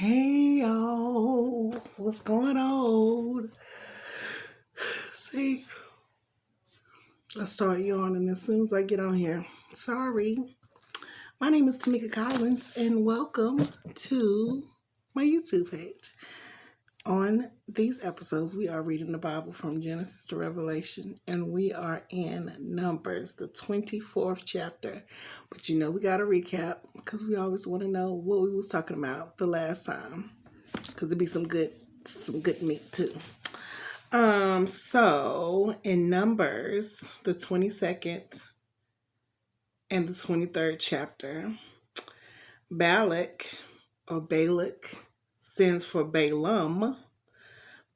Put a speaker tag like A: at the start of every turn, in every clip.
A: Hey y'all, what's going on? See, I start yawning as soon as I get on here. Sorry. My name is Tamika Collins, and welcome to my YouTube page. On these episodes, we are reading the Bible from Genesis to Revelation, and we are in Numbers, the 24th chapter. But we got to recap because we always want to know what we was talking about the last time, because it'd be some good meat too. So in Numbers, the 22nd and the 23rd chapter, Balak sends for Balaam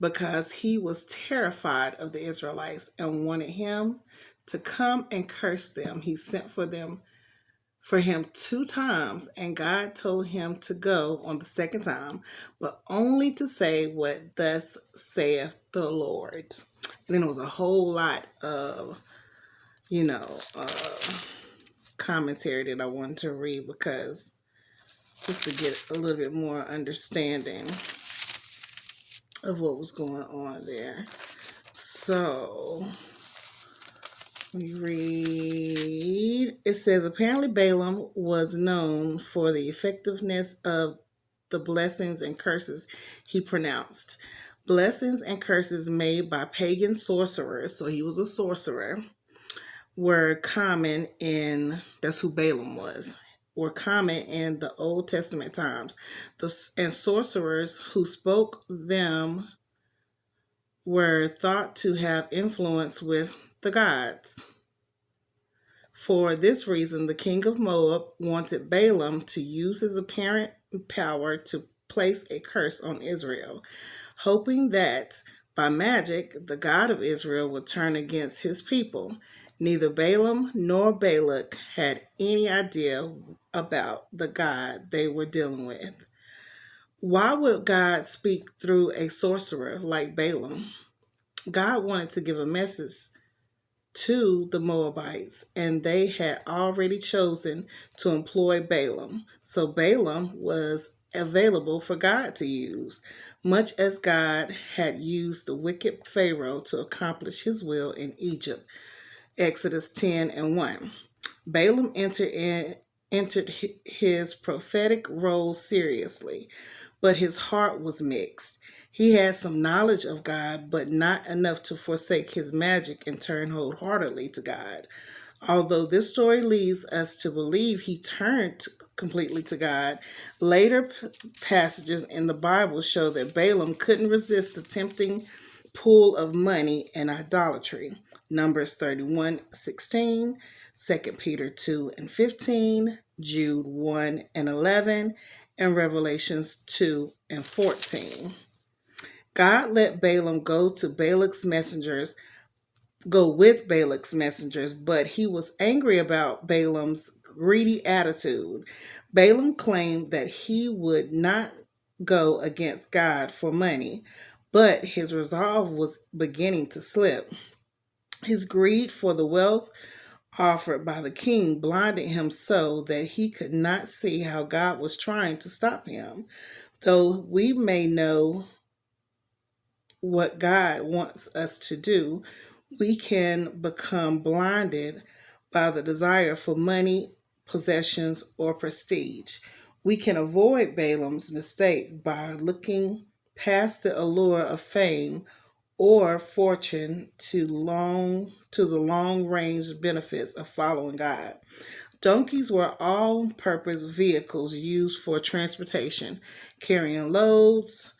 A: because he was terrified of the Israelites and wanted him to come and curse them. He sent for him 2 times, and God told him to go on the second time, but only to say what thus saith the Lord. And then there was a whole lot of, commentary that I wanted to read because just to get a little bit more understanding of what was going on there. So we read, it says, apparently Balaam was known for the effectiveness of the blessings and curses he pronounced. Blessings and curses made by pagan sorcerers, so he was a sorcerer, were common that's who Balaam was, were common in the Old Testament times. And sorcerers who spoke them were thought to have influence with the gods. For this reason, the king of Moab wanted Balaam to use his apparent power to place a curse on Israel, hoping that by magic the God of Israel would turn against his people. Neither Balaam nor Balak had any idea about the God they were dealing with. Why would God speak through a sorcerer like Balaam? God wanted to give a message to the Moabites, and they had already chosen to employ Balaam. So Balaam was available for God to use, much as God had used the wicked Pharaoh to accomplish his will in Egypt. Exodus 10:1. Balaam entered his prophetic role seriously, but his heart was mixed. He had some knowledge of God, but not enough to forsake his magic and turn wholeheartedly to God. Although this story leads us to believe he turned completely to God, later passages in the Bible show that Balaam couldn't resist the tempting pull of money and idolatry. Numbers 31:16, 2 Peter 2:15, Jude 1:11, and Revelations 2:14. God let Balaam go with Balak's messengers, but he was angry about Balaam's greedy attitude. Balaam claimed that he would not go against God for money, but his resolve was beginning to slip. His greed for the wealth offered by the king blinded him so that he could not see how God was trying to stop him. Though we may know what God wants us to do, we can become blinded by the desire for money, possessions, or prestige. We can avoid Balaam's mistake by looking past the allure of fame or fortune to the long range benefits of following God. Donkeys were all-purpose vehicles used for transportation, carrying loads,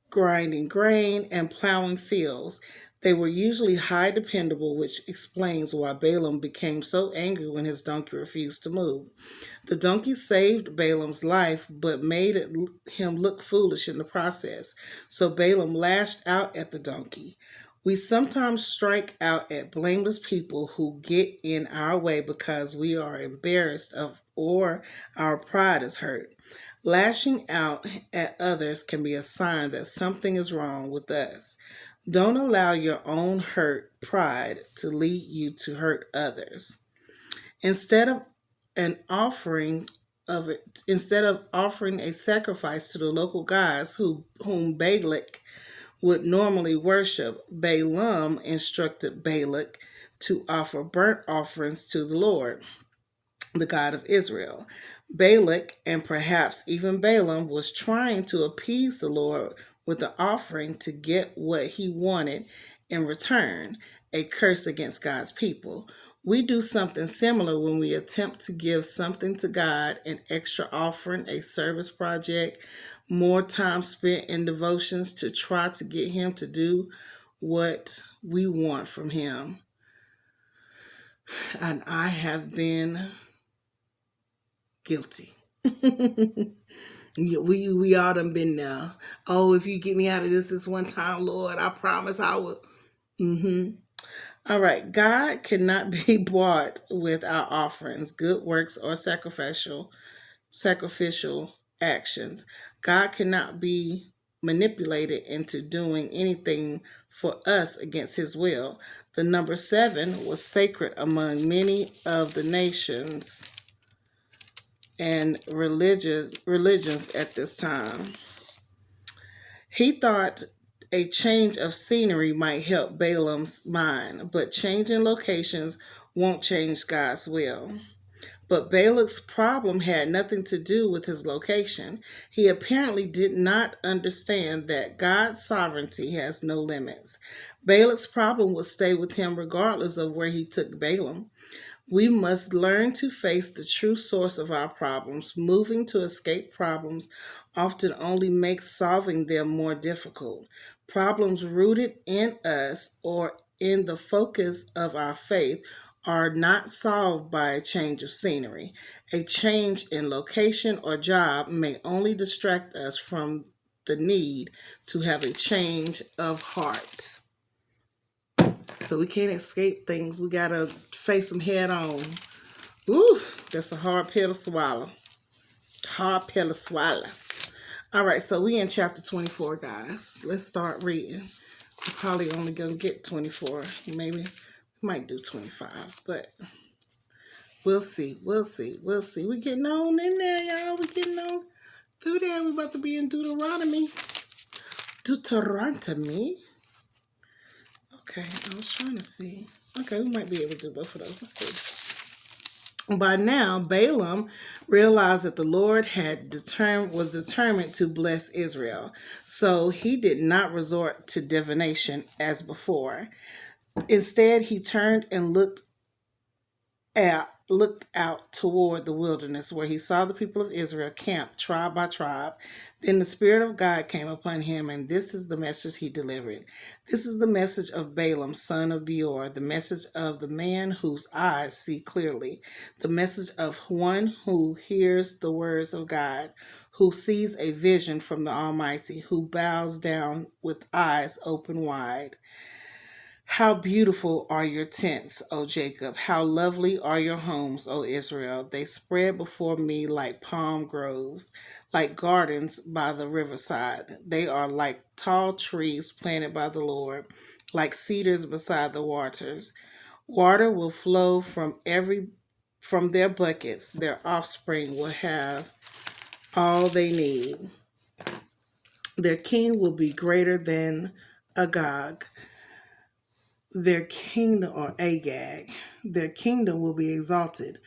A: grinding grain, and plowing fields. They were usually high dependable, which explains why Balaam became so angry when his donkey refused to move. The donkey saved Balaam's life, but made him look foolish in the process. So Balaam lashed out at the donkey. We sometimes strike out at blameless people who get in our way because we are embarrassed of or our pride is hurt. Lashing out at others can be a sign that something is wrong with us. Don't allow your own hurt pride to lead you to hurt others. Instead of an offering of it, instead of offering a sacrifice to the local gods whom Balak would normally worship, Balaam instructed Balak to offer burnt offerings to the Lord, the God of Israel. Balak, and perhaps even Balaam, was trying to appease the Lord with the offering to get what he wanted in return, a curse against God's people. We do something similar when we attempt to give something to God, an extra offering, a service project, more time spent in devotions to try to get Him to do what we want from Him. And I have been guilty. we all done been there. Oh, if you get me out of this one time, Lord, I promise I will. All right. God cannot be bought with our offerings, good works, or sacrificial actions. God cannot be manipulated into doing anything for us against His will. The number 7 was sacred among many of the nations and religions at this time. He thought a change of scenery might help Balaam's mind, but changing locations won't change God's will. But Balak's problem had nothing to do with his location. He apparently did not understand that God's sovereignty has no limits. Balak's problem would stay with him regardless of where he took Balaam. We must learn to face the true source of our problems. Moving to escape problems often only makes solving them more difficult. Problems rooted in us or in the focus of our faith are not solved by a change of scenery. A change in location or job may only distract us from the need to have a change of heart. So we can't escape things. We got to face them head on. Woo, that's a hard pill to swallow. Hard pill to swallow. All right, so we in chapter 24, guys. Let's start reading. We're probably only going to get 24. Maybe we might do 25, but we'll see. We'll see. We'll see. We getting on in there, y'all. We getting on through there. We about to be in Deuteronomy. Deuteronomy. Okay, I was trying to see. Okay, we might be able to do both of those. Let's see. By now, Balaam realized that the Lord was determined to bless Israel, so he did not resort to divination as before. Instead, he turned and looked out toward the wilderness, where he saw the people of Israel camped tribe by tribe. Then the Spirit of God came upon him, and this is the message he delivered. This is the message of Balaam, son of Beor, the message of the man whose eyes see clearly, the message of one who hears the words of God, who sees a vision from the Almighty, who bows down with eyes open wide. How beautiful are your tents, O Jacob! How lovely are your homes, O Israel! They spread before me like palm groves, like gardens by the riverside. They are like tall trees planted by the Lord, like cedars beside the waters. Water will flow from their buckets. Their offspring will have all they need. Their king will be greater than Agag. Their kingdom, or Agag, their kingdom will be exalted.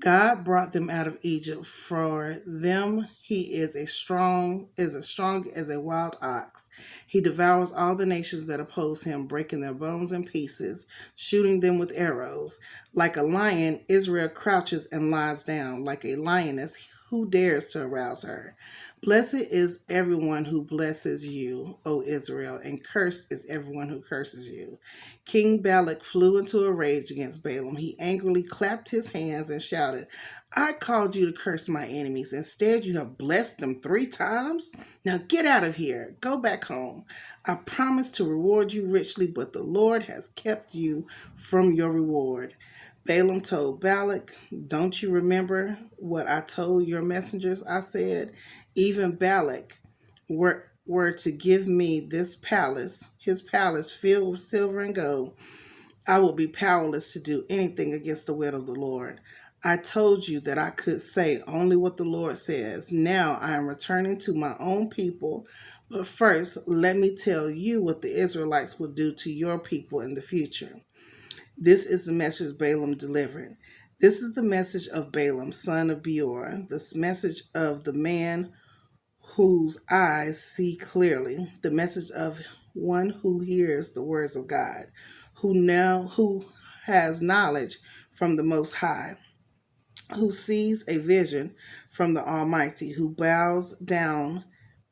A: God brought them out of Egypt. For them, he is as strong as a wild ox. He devours all the nations that oppose him, breaking their bones in pieces, shooting them with arrows. Like a lion, Israel crouches and lies down. Like a lioness, who dares to arouse her? Blessed is everyone who blesses you, O Israel, and cursed is everyone who curses you. King Balak flew into a rage against Balaam. He angrily clapped his hands and shouted, I called you to curse my enemies. Instead, you have blessed them 3 times? Now get out of here. Go back home. I promised to reward you richly, but the Lord has kept you from your reward. Balaam told Balak, don't you remember what I told your messengers? I said, even Balak were to give me his palace filled with silver and gold, I will be powerless to do anything against the will of the Lord. I told you that I could say only what the Lord says. Now I am returning to my own people. But first, let me tell you what the Israelites will do to your people in the future. This is the message Balaam delivered. This is the message of Balaam, son of Beor, this message of the man whose eyes see clearly, the message of one who hears the words of God, who has knowledge from the Most High, who sees a vision from the Almighty, who bows down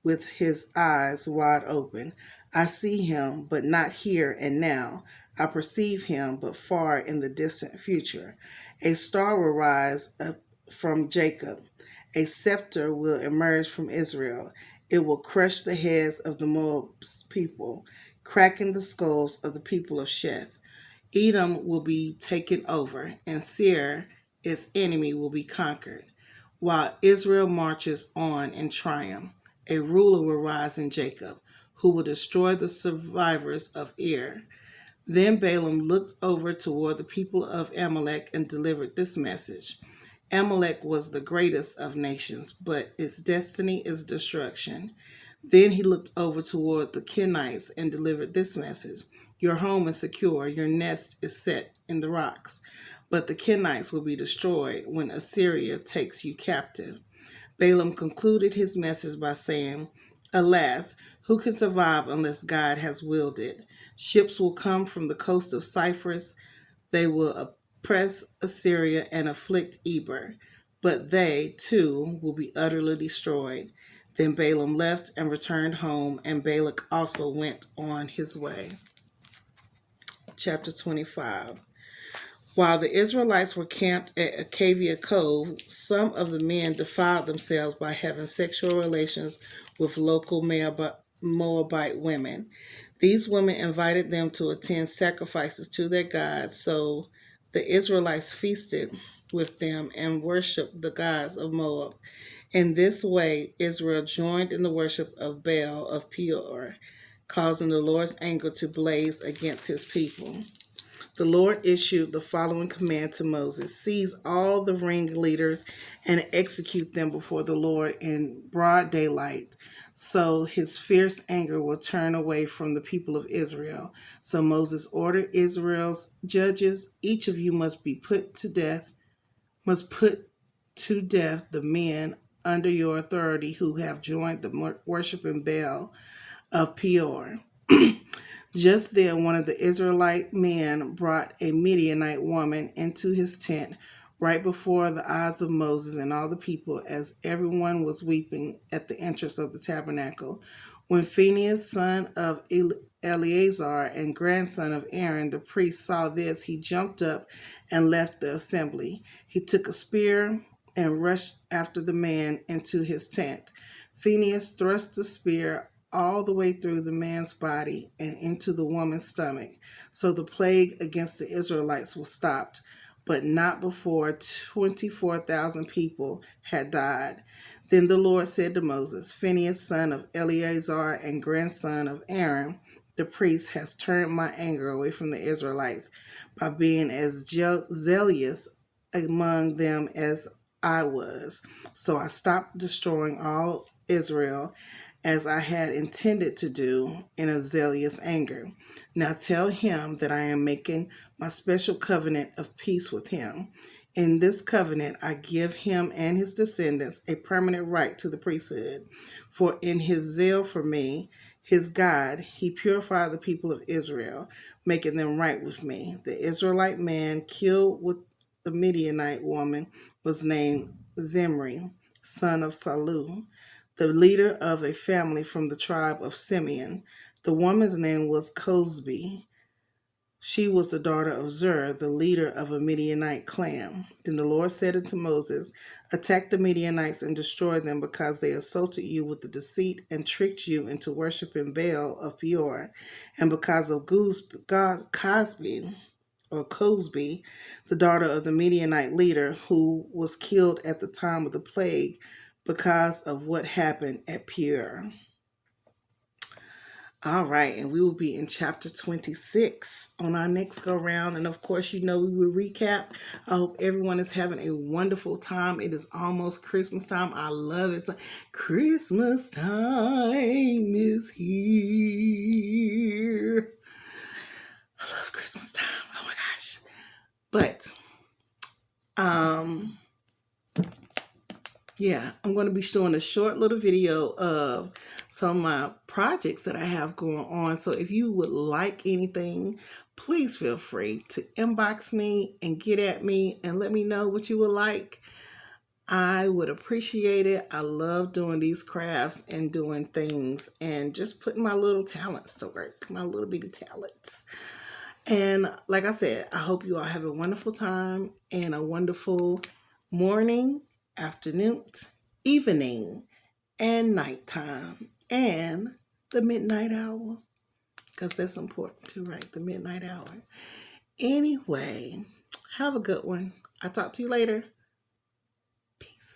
A: with his eyes wide open. I see him, but not here and now. I perceive him, but far in the distant future. A star will rise up from Jacob. A scepter will emerge from Israel. It will crush the heads of the Moab's people, cracking the skulls of the people of Sheth. Edom will be taken over, and Seir, its enemy, will be conquered. While Israel marches on in triumph, a ruler will rise in Jacob, who will destroy the survivors of Ir. Then Balaam looked over toward the people of Amalek and delivered this message. Amalek was the greatest of nations, but its destiny is destruction. Then he looked over toward the Kenites and delivered this message. Your home is secure, your nest is set in the rocks, but the Kenites will be destroyed when Assyria takes you captive. Balaam concluded his message by saying, Alas, who can survive unless God has willed it? Ships will come from the coast of Cyprus. They will oppress Assyria and afflict Eber, but they, too, will be utterly destroyed. Then Balaam left and returned home, and Balak also went on his way. Chapter 25. While the Israelites were camped at Akavia Cove, some of the men defiled themselves by having sexual relations with local Moabite women. These women invited them to attend sacrifices to their gods, so the Israelites feasted with them and worshiped the gods of Moab. In this way, Israel joined in the worship of Baal of Peor, causing the Lord's anger to blaze against his people. The Lord issued the following command to Moses: seize all the ringleaders and execute them before the Lord in broad daylight, so his fierce anger will turn away from the people of Israel. So Moses ordered Israel's judges, each of you must put to death the men under your authority who have joined the worshiping Baal of Peor. Just then, one of the Israelite men brought a Midianite woman into his tent right before the eyes of Moses and all the people, as everyone was weeping at the entrance of the tabernacle. When Phinehas, son of Eleazar and grandson of Aaron, the priest, saw this, he jumped up and left the assembly. He took a spear and rushed after the man into his tent. Phinehas thrust the spear all the way through the man's body and into the woman's stomach. So the plague against the Israelites was stopped, but not before 24,000 people had died. Then the Lord said to Moses, Phinehas, son of Eleazar and grandson of Aaron, the priest, has turned my anger away from the Israelites by being as zealous among them as I was. So I stopped destroying all Israel as I had intended to do in a zealous anger. Now tell him that I am making my special covenant of peace with him. In this covenant, I give him and his descendants a permanent right to the priesthood. For in his zeal for me, his God, he purified the people of Israel, making them right with me. The Israelite man killed with the Midianite woman was named Zimri, son of Salu, the leader of a family from the tribe of Simeon. The woman's name was Cosbi. She was the daughter of Zur, the leader of a Midianite clan. Then the Lord said unto Moses, attack the Midianites and destroy them, because they assaulted you with the deceit and tricked you into worshiping Baal of Peor, and because of Cosbi, the daughter of the Midianite leader, who was killed at the time of the plague because of what happened at Peor. All right, and we will be in chapter 26 on our next go round. And of course, we will recap. I hope everyone is having a wonderful time. It is almost Christmas time. I love it. It's like, Christmas time is here. I love Christmas time. Oh my gosh. But yeah, I'm going to be showing a short little video of some of my projects that I have going on. So if you would like anything, please feel free to inbox me and get at me and let me know what you would like. I would appreciate it. I love doing these crafts and doing things and just putting my little talents to work, my little bitty talents. And like I said, I hope you all have a wonderful time and a wonderful morning, afternoon, evening, and nighttime, and the midnight hour, because that's important too, right? The midnight hour. Anyway, have a good one. I'll talk to you later. Peace.